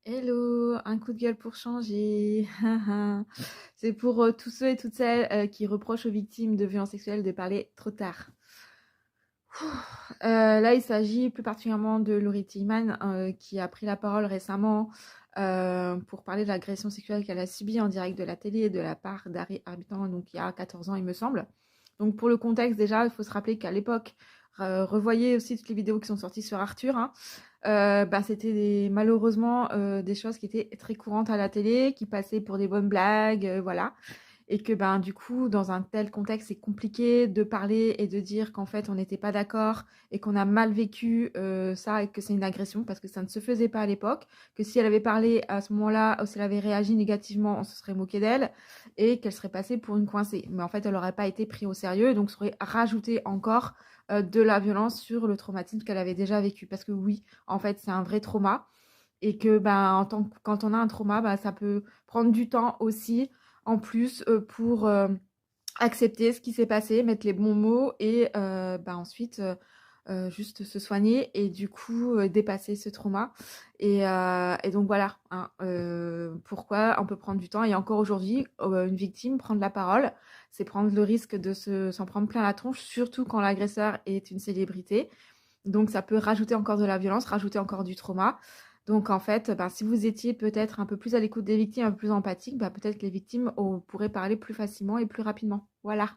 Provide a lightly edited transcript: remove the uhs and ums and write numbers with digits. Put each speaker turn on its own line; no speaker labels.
Hello, un coup de gueule pour changer. C'est pour tous ceux et toutes celles qui reprochent aux victimes de violences sexuelles de parler trop tard. Là, il s'agit plus particulièrement de Laurie Tillman qui a pris la parole récemment pour parler de l'agression sexuelle qu'elle a subie en direct de la télé de la part d'Harry Harbitan, donc il y a 14 ans, il me semble. Donc pour le contexte, déjà, il faut se rappeler qu'à l'époque, revoyez aussi toutes les vidéos qui sont sorties sur Arthur, hein, c'était malheureusement des choses qui étaient très courantes à la télé, qui passaient pour des bonnes blagues, voilà. Et que du coup, dans un tel contexte, c'est compliqué de parler et de dire qu'en fait, on n'était pas d'accord et qu'on a mal vécu ça et que c'est une agression parce que ça ne se faisait pas à l'époque. Que si elle avait parlé à ce moment-là ou si elle avait réagi négativement, on se serait moqué d'elle et qu'elle serait passée pour une coincée. Mais en fait, elle n'aurait pas été prise au sérieux, donc ça aurait rajouté encore de la violence sur le traumatisme qu'elle avait déjà vécu. Parce que oui, en fait, c'est un vrai trauma et que quand on a un trauma, ça peut prendre du temps aussi en plus pour accepter ce qui s'est passé, mettre les bons mots et ensuite juste se soigner et du coup dépasser ce trauma. Et donc voilà, hein, pourquoi on peut prendre du temps. Et encore aujourd'hui, une victime, prendre la parole, c'est prendre le risque de s'en prendre plein la tronche, surtout quand l'agresseur est une célébrité. Donc ça peut rajouter encore de la violence, rajouter encore du trauma. Donc en fait, si vous étiez peut-être un peu plus à l'écoute des victimes, un peu plus empathique, peut-être que les victimes pourraient parler plus facilement et plus rapidement. Voilà.